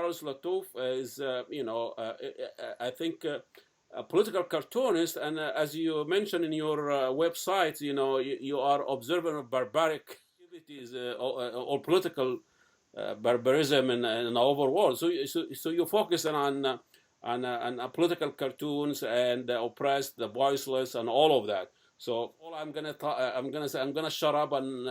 Charles Latuff is, I think, a political cartoonist, and as you mentioned in your website, you are observant of barbaric activities or political barbarism in the overall world. So you focus on political cartoons and the oppressed, the voiceless, and all of that. So all I'm gonna shut up and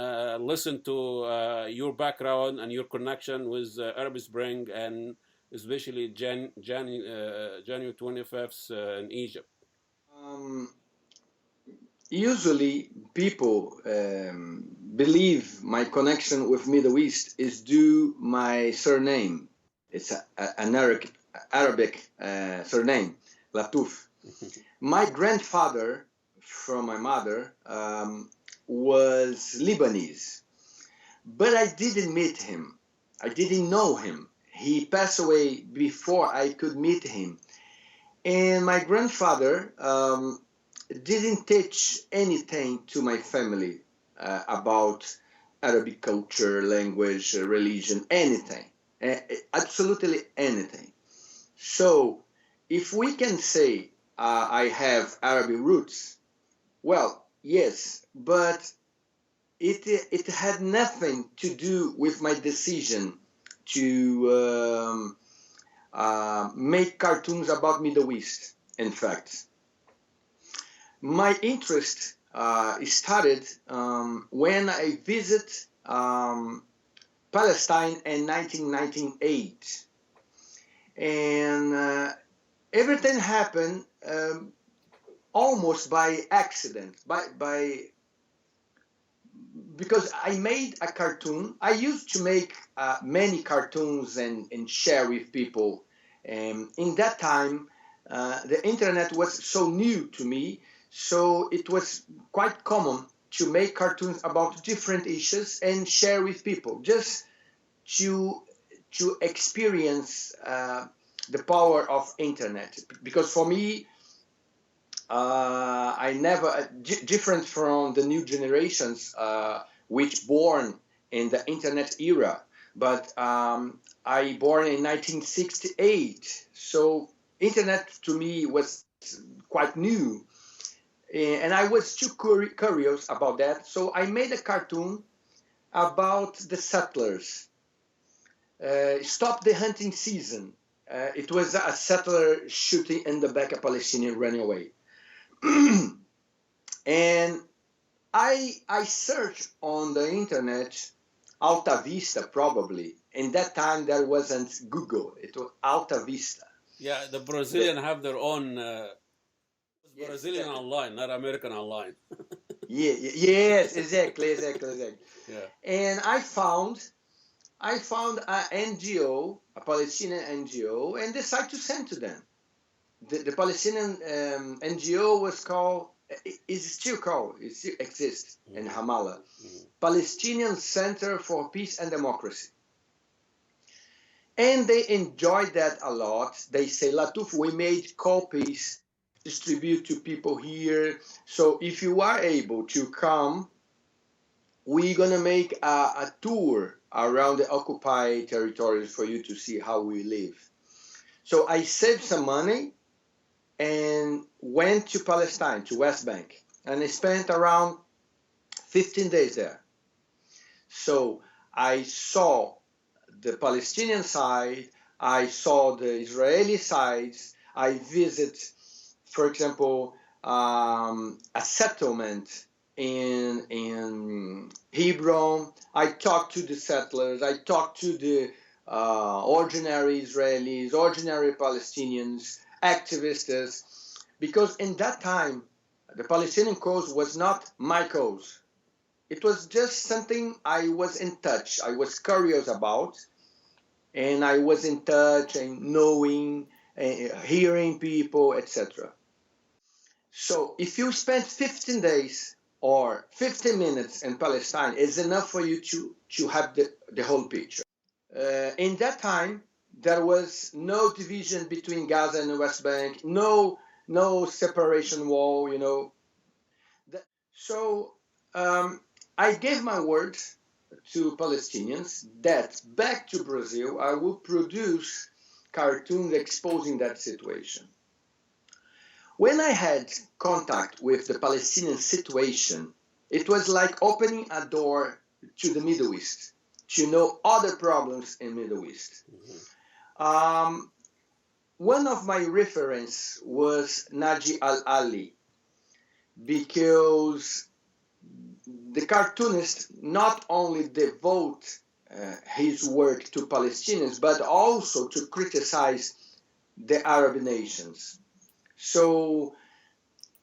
listen to your background and your connection with Arab Spring and especially January 25th in Egypt. Usually people believe my connection with Middle East is due my surname. It's an Arabic surname, Latuff. My grandfather from my mother was Lebanese, but I didn't meet him. I didn't know him. He passed away before I could meet him. And my grandfather didn't teach anything to my family about Arabic culture, language, religion, anything. Absolutely anything. So if we can say I have Arabic roots, well, yes, but it had nothing to do with my decision to make cartoons about Middle East. In fact, my interest started when I visited Palestine in 1998, and everything happened almost by accident, because I made a cartoon. I used to make many cartoons and share with people. In that time, the internet was so new to me, so it was quite common to make cartoons about different issues and share with people, just to experience the power of internet. Because for me, I never, different from the new generations which born in the internet era, but I born in 1968, so internet to me was quite new, and I was too curious about that, so I made a cartoon about the settlers. Stop the hunting season. It was a settler shooting in the back, a Palestinian running away. And I searched on the internet Alta Vista, probably. In that time, there wasn't Google. It was Alta Vista. Yeah, the Brazilian have their own Yes, Brazilian exactly. online, not American online. Yes, exactly. Yeah. And I found an NGO, a Palestinian NGO, and decided to send to them. The Palestinian NGO was called, is still called, it still exists in Ramallah, Palestinian Center for Peace and Democracy. And they enjoyed that a lot. They say, Latuff, we made copies, distribute to people here. So if you are able to come, we're going to make a tour around the occupied territories for you to see how we live. So I saved some money and went to Palestine, to West Bank, and I spent around 15 days there. So I saw the Palestinian side, I saw the Israeli sides, I visited, for example, a settlement in Hebron. I talked to the settlers, I talked to the ordinary Israelis, ordinary Palestinians, activists, because in that time, the Palestinian cause was not my cause. It was just something I was in touch, I was curious about, and I was in touch and knowing, hearing people, etc. So if you spend 15 days or 15 minutes in Palestine, it's enough for you to have the whole picture. In that time, there was no division between Gaza and the West Bank, no separation wall, So I gave my word to Palestinians that back to Brazil I would produce cartoons exposing that situation. When I had contact with the Palestinian situation, it was like opening a door to the Middle East, to know other problems in Middle East. One of my reference was Naji Al-Ali, because the cartoonist not only devote his work to Palestinians, but also to criticize the Arab nations. So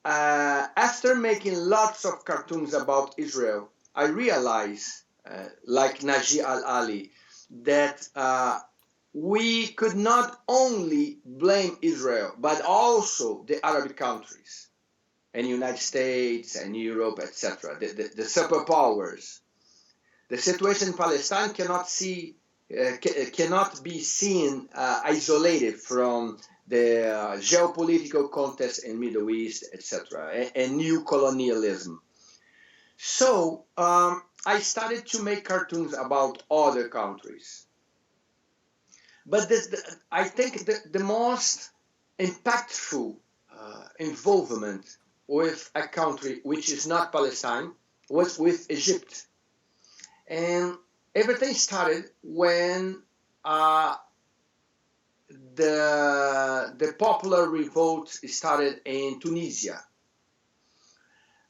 after making lots of cartoons about Israel, I realized, like Naji Al-Ali, that we could not only blame Israel, but also the Arab countries, and United States and Europe, etc., the superpowers. The situation in Palestine cannot be seen isolated from the geopolitical context in Middle East, etc., and new colonialism. So I started to make cartoons about other countries. But I think the most impactful involvement with a country which is not Palestine was with Egypt. And everything started when the popular revolt started in Tunisia.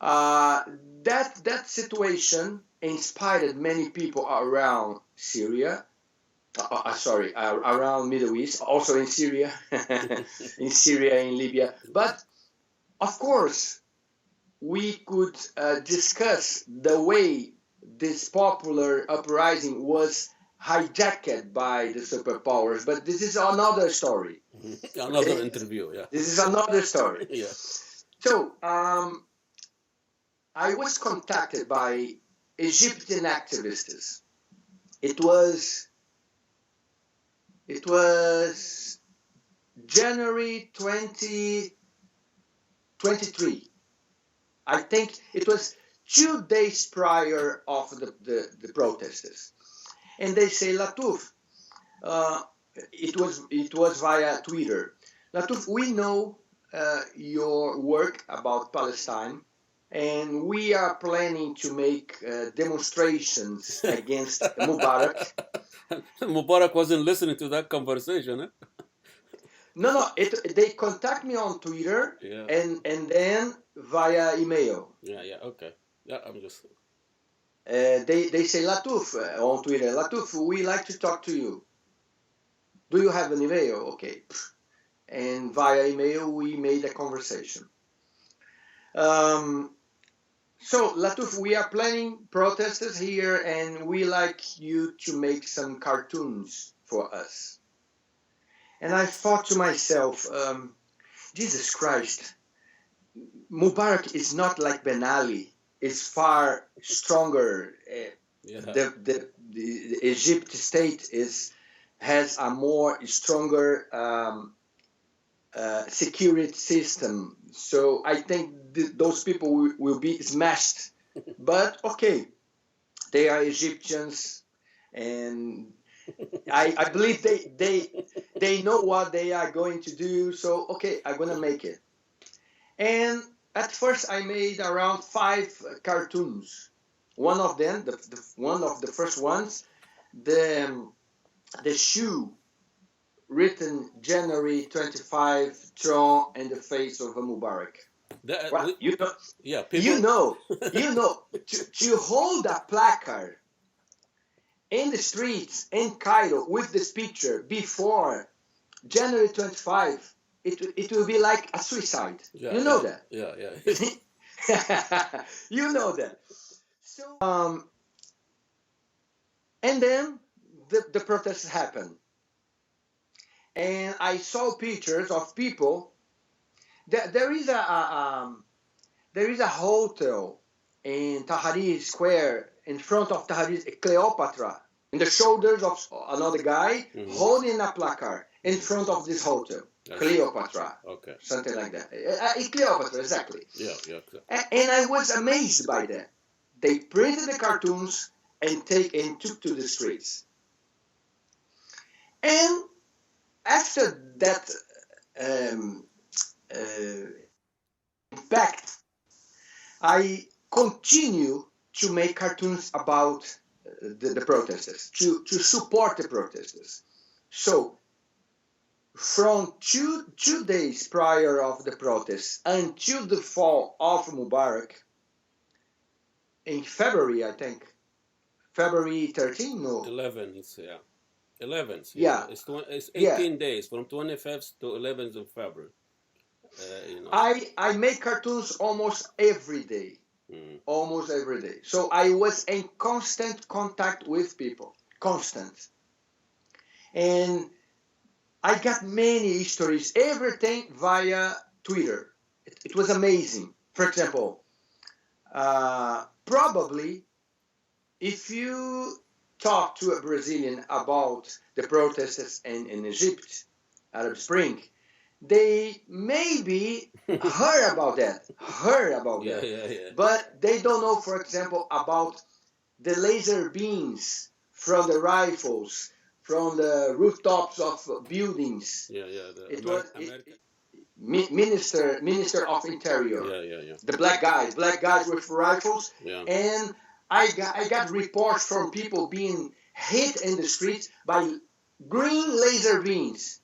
That situation inspired many people around Syria. Around Middle East, also in Syria, in Syria, in Libya. But of course, we could discuss the way this popular uprising was hijacked by the superpowers. But this is another story. Another interview, yeah. This is another story. Yeah. So I was contacted by Egyptian activists. It was January 2023. I think it was 2 days prior of the protesters. And they say, Latuff, it was via Twitter. Latuff, we know your work about Palestine, and we are planning to make demonstrations against Mubarak. Mubarack wasn't listening to that conversation, eh? No. They contact me on Twitter, yeah. and then via email. Yeah, okay. Yeah, I'm just... They say, Latuff, on Twitter, Latuff, we like to talk to you. Do you have an email? Okay. And via email, we made a conversation. So, Latuff, we are planning protesters here, and we like you to make some cartoons for us. And I thought to myself, Jesus Christ, Mubarak is not like Ben Ali. It's far stronger. The Egypt state has a more stronger security system. So I think those people will be smashed. But okay, they are Egyptians, and I believe they know what they are going to do. So okay, I'm gonna make it. And at first, I made around 5 cartoons. One of them, one of the first ones, the shoe written January 25th, thrown in the face of a Mubarak. You know, to hold a placard in the streets in Cairo with this picture before January 25th, it will be like a suicide. You know that. Yeah. You know that. So, and then the protests happened. And I saw pictures of people. There is a hotel in Tahrir Square, in front of Tahrir, Cleopatra, in the shoulders of another guy, holding a placard in front of this hotel. Cleopatra, okay, something like that. Cleopatra, exactly. Yeah. And I was amazed by that. They printed the cartoons, and took to the streets. And after that impact, I continue to make cartoons about the protesters, to support the protesters. So from two days prior of the protests until the fall of Mubarak, in February, I think, February 13, no? 11th, yeah. 11th, yeah. It's 18 days, from 25th to 11th of February. I make cartoons almost every day. Almost every day. So I was in constant contact with people, constant. And I got many stories, everything via Twitter. It was amazing. For example, probably if you talk to a Brazilian about the protests in Egypt, Arab Spring, they maybe heard about that, but they don't know, for example, about the laser beams from the rifles, from the rooftops of buildings. Minister of Interior. The black guys with rifles. And I got reports from people being hit in the streets by green laser beams.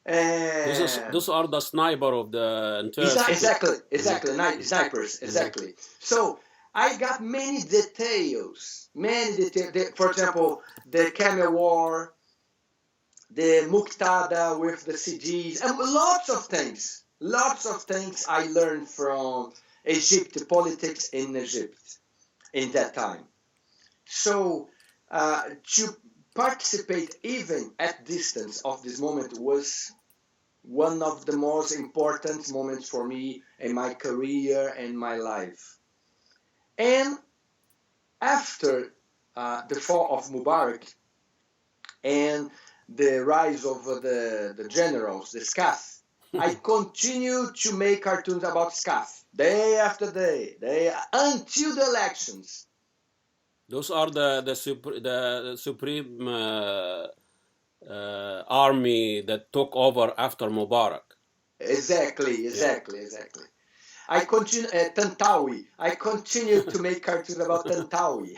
Those are the sniper of the exactly snipers, exactly. So I got many details. For example, the Camel War, the Muqtada with the CDs, and lots of things I learned from Egypt, politics in Egypt in that time. So to participate even at distance of this moment was one of the most important moments for me in my career and my life. And after the fall of Mubarak and the rise of the generals, the SCAF, I continue to make cartoons about SCAF day after day until the elections. Those are the supreme army that took over after Mubarak. Exactly. I continue Tantawi. I continue to make cartoons about Tantawi.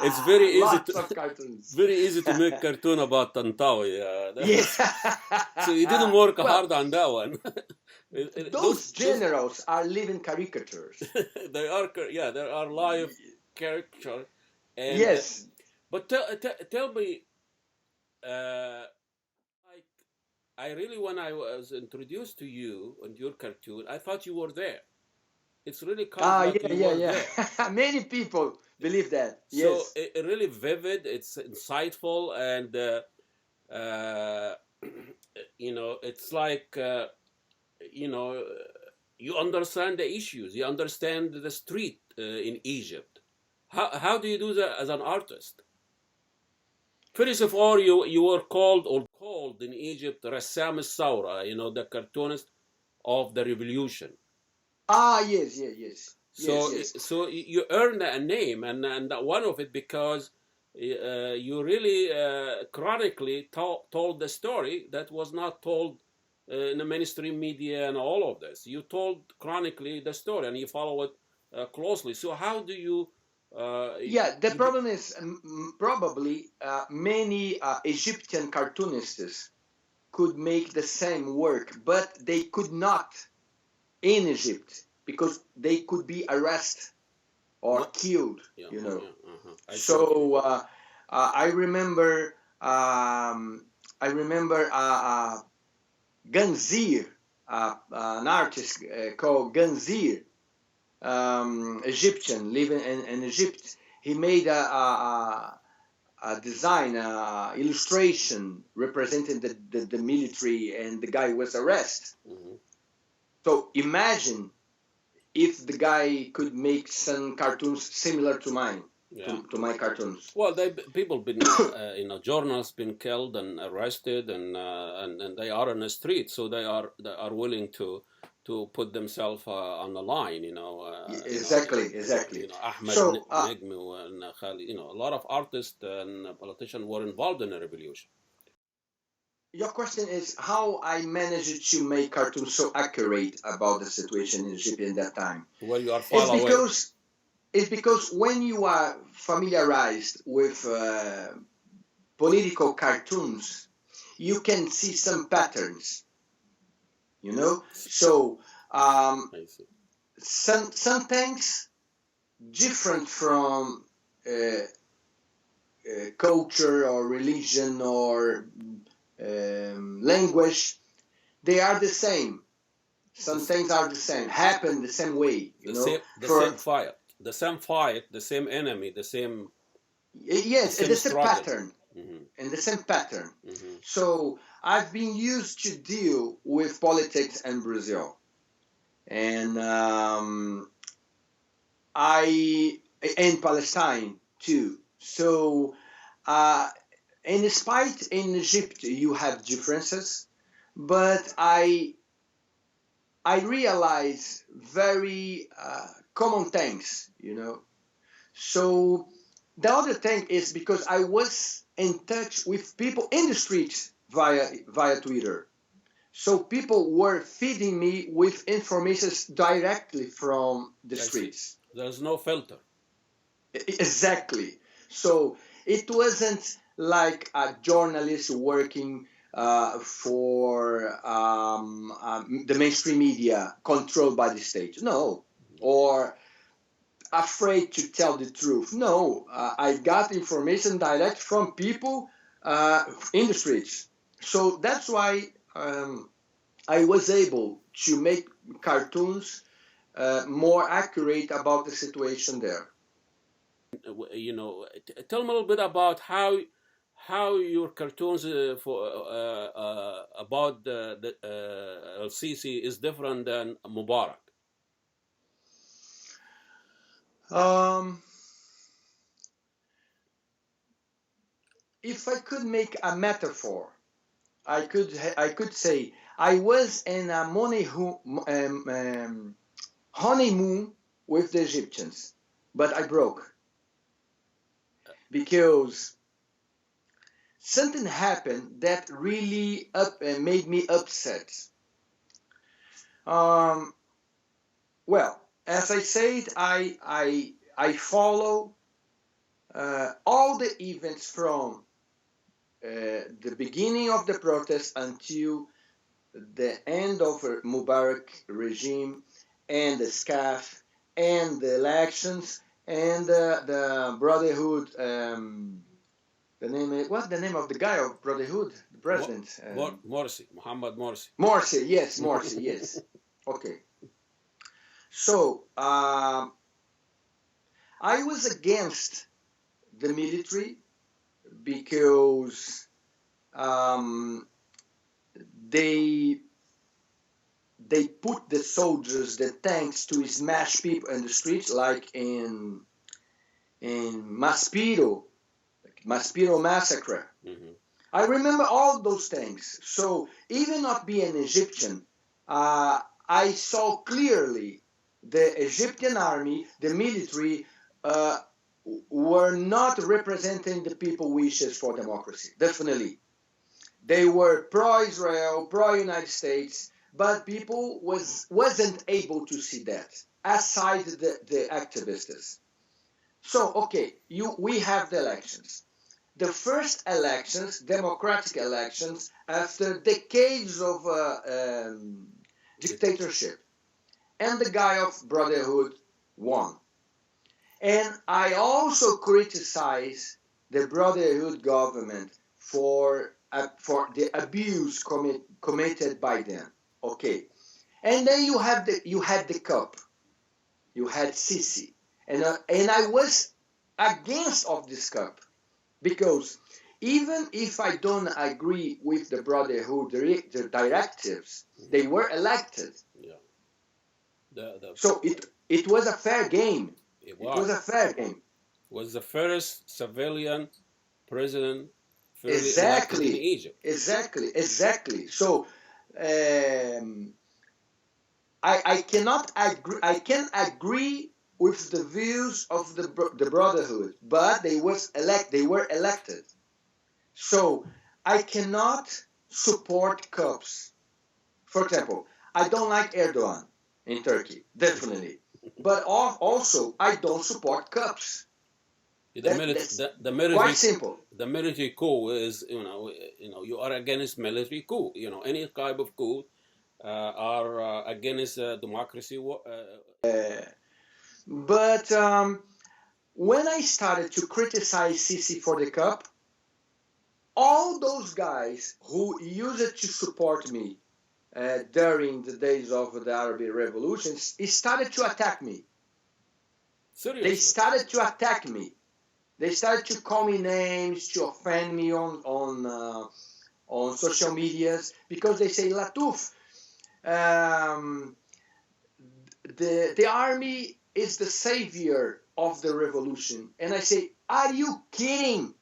it's very easy. Lots of cartoons. Very easy to make cartoon about Tantawi. So you didn't work hard on that one. Those generals are living caricatures. They are. Yeah, there are live characters. Yes. But tell me. I really, when I was introduced to you and your cartoon, I thought you were there. It's really kind of there. Many people believe that. Yes. So it really vivid. It's insightful, and it's like you understand the issues. You understand the street in Egypt. How do you do that as an artist? First of all, you were called in Egypt الثوره, the cartoonist of the revolution. Yes. So you earned a name, and one of it because you really chronically told the story that was not told in the mainstream media and all of this. You told chronically the story, and you follow it closely. So how do you? The problem is probably many Egyptian cartoonists could make the same work, but they could not in Egypt because they could be arrested or killed. So I remember Ganzir, an artist called Ganzir. Egyptian living in Egypt. He made a design, illustration representing the military, and the guy was arrested. So imagine if the guy could make some cartoons similar to mine, to my cartoons. Well, people been, journalists been killed and arrested, and they are on the street, so they are willing to to put themselves on the line, Exactly. Ahmed Negmi and Khalid, a lot of artists and politicians were involved in the revolution. Your question is how I managed to make cartoons so accurate about the situation in Egypt in that time. Well, you are far away. It's because when you are familiarized with political cartoons, you can see some patterns, So some things different from culture or religion or language, they are the same. Some things are the same, happen the same way. The same fight, the same enemy, the same. Yes, the same pattern, and the same pattern. So I've been used to deal with politics in Brazil, and in Palestine too. So, in despite in Egypt you have differences, but I realize very common things, So the other thing is because I was in touch with people in the streets via Twitter. So people were feeding me with information directly from the streets. There's no filter. Exactly. So it wasn't like a journalist working for the mainstream media controlled by the state. No. Or afraid to tell the truth. No. I got information direct from people in the streets. So that's why I was able to make cartoons more accurate about the situation there. Tell me a little bit about how your cartoons about the El-Sisi is different than Mubarak. If I could make a metaphor, I could say I was in a honeymoon with the Egyptians, but I broke because something happened that really made me upset. Well, as I said, I follow all the events from the beginning of the protest until the end of the Mubarak regime and the SCAF and the elections and the Brotherhood. What's the name of the guy of Brotherhood? The president? Morsi, Mohammed Morsi. Morsi, yes. Okay. So I was against the military because they put the soldiers, the tanks, to smash people in the streets, like in Maspero massacre. Mm-hmm. I remember all those things. So even not being Egyptian, I saw clearly the Egyptian army, the military, were not representing the people's wishes for democracy. Definitely. They were pro-Israel, pro-United States, but people wasn't able to see that, aside the activists. So, okay, we have the elections. The first elections, democratic elections, after decades of dictatorship. And the guy of Brotherhood won. And I also criticize the Brotherhood government for the abuse committed by them. Okay. And then you had the cup. You had Sisi. And I was against of this cup. Because even if I don't agree with the Brotherhood directives, they were elected. Yeah. So it was a fair game. It was a fair game. Was the first civilian president exactly in Egypt. Exactly. So I cannot agree. I can agree with the views of the Brotherhood, but they were elected. So I cannot support cups. For example, I don't like Erdogan in Turkey, definitely. But also, I don't support cups. The military, quite simple. The military coup is, you are against military coup. Any type of coup are against democracy. But when I started to criticize Sisi for the cup, all those guys who used to support me during the days of the Arab revolutions started to attack me. Seriously? They started to attack me. They started to call me names, to offend me on social medias, because they say, Latuff, the army is the savior of the revolution. And I say, are you kidding?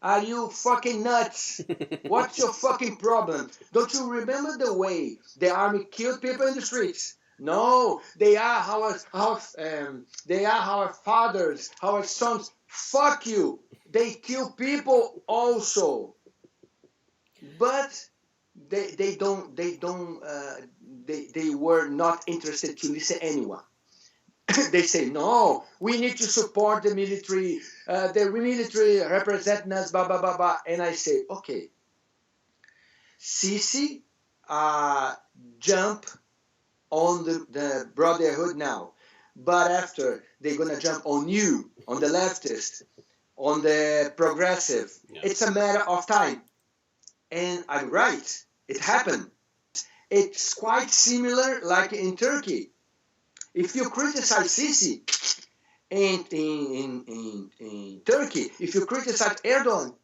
Are you fucking nuts? What's your fucking problem? Don't you remember the way the army killed people in the streets? No, they are our fathers, our sons. Fuck you. They kill people also. But they were not interested to listen to anyone. They say, no, we need to support the military. The military represent us, blah, blah, blah, blah. And I say, okay, Sisi jump on the Brotherhood now. But after, they're going to jump on you, on the leftist, on the progressive. Yeah. It's a matter of time. And I'm right. It happened. It's quite similar like in Turkey. If you criticize Sisi in Turkey, if you criticize Erdogan,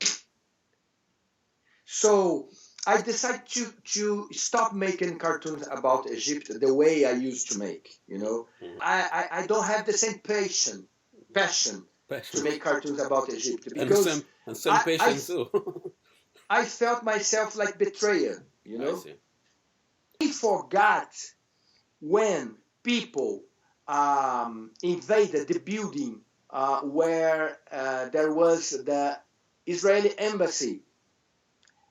so I decided to stop making cartoons about Egypt the way I used to make, I don't have the same passion to make cartoons about Egypt, because and some patience too. I felt myself like betrayer, I forgot when people invaded the building where there was the Israeli embassy,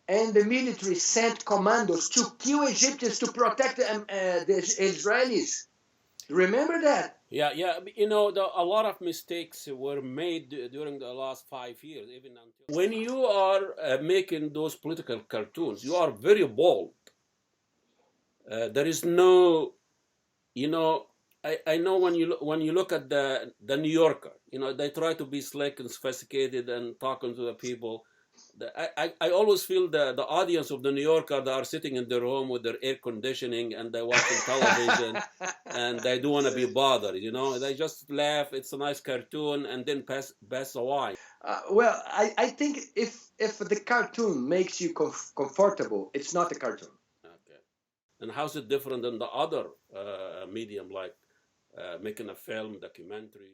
and the military sent commandos to kill Egyptians to protect the Israelis. Remember that? Yeah. A lot of mistakes were made during the last 5 years. Even until when you are making those political cartoons, you are very bold. There is no, I know when you look at the New Yorker, they try to be slick and sophisticated and talking to the people. I always feel the audience of the New Yorker, they are sitting in their home with their air conditioning and they're watching television and they don't want to be bothered, They just laugh, it's a nice cartoon, and then pass away. Well, I think if the cartoon makes you comfortable, it's not a cartoon. Okay. And how's it different than the other medium, like making a film, documentary?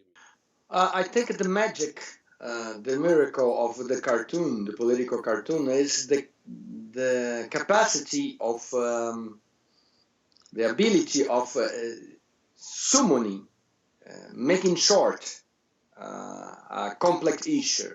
I think the magic, the miracle of the cartoon, the political cartoon, is the capacity of the ability of summoning, making short a complex issue.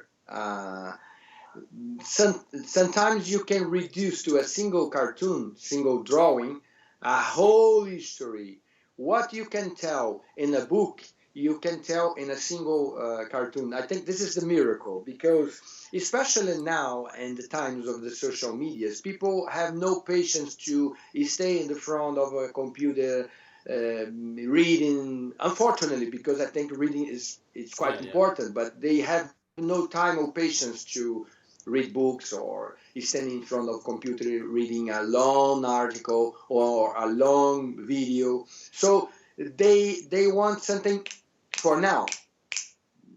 Sometimes you can reduce to a single cartoon, single drawing, a whole history. What you can tell in a book, you can tell in a single cartoon. I think this is the miracle, because especially now in the times of the social medias, people have no patience to stay in the front of a computer reading, unfortunately, because I think reading is quite important, but they have no time or patience to read books or stand in front of computer reading a long article or a long video. So they want something for now.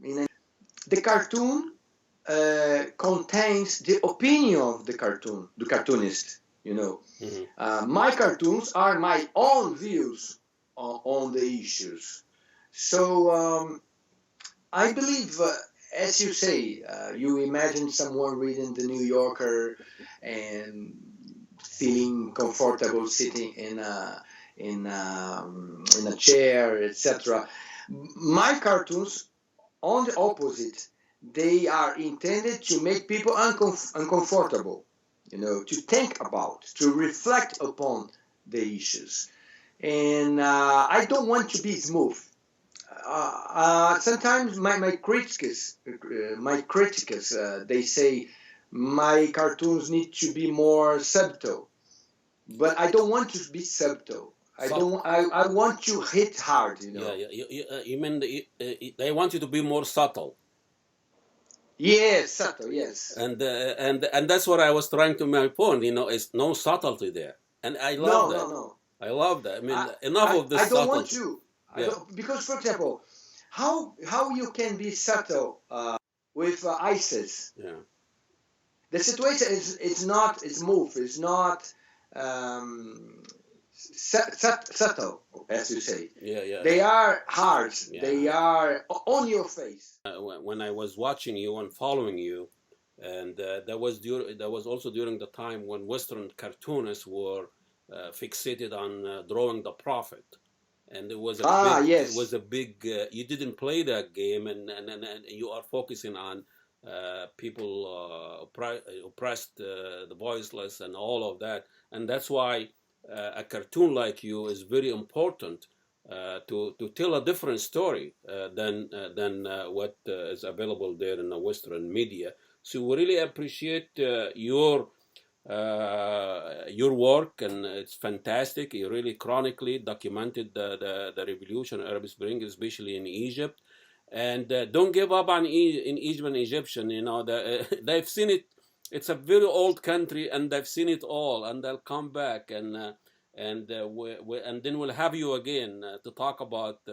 The cartoon contains the opinion of the cartoonist. My cartoons are my own views on the issues. So I believe, as you say, you imagine someone reading the New Yorker and feeling comfortable sitting in in a chair, etc. My cartoons, on the opposite, they are intended to make people uncomfortable, to think about, to reflect upon the issues. And I don't want to be smooth. Sometimes my critics, they say my cartoons need to be more subtle, but I don't want to be subtle. I want to hit hard. You mean they want you to be more subtle? Yes, subtle. Yes. And that's what I was trying to make my point. It's no subtlety there, and I love that. No. I love that. I mean, enough of this. I don't want subtlety. to. Because, for example, how you can be subtle with ISIS? Yeah. The situation is not smooth. It's not subtle, as you say. Yeah. They are hard. Yeah. They are on your face. When I was watching you and following you, and that was also during the time when Western cartoonists were fixated on drawing the prophet, and it was a big. You didn't play that game, and you are focusing on people oppressed, the voiceless, and all of that, and that's why a cartoon like you is very important to tell a different story than what is available there in the Western media. So we really appreciate your work, and it's fantastic. You really chronically documented the revolution, Arab Spring, especially in Egypt. And don't give up on in Egypt and Egyptian. They've seen it. It's a very old country, and they've seen it all, and they'll come back, and then we'll have you again to talk about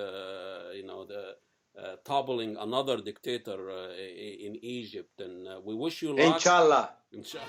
toppling another dictator in Egypt. And we wish you luck. Inshallah. Inshallah.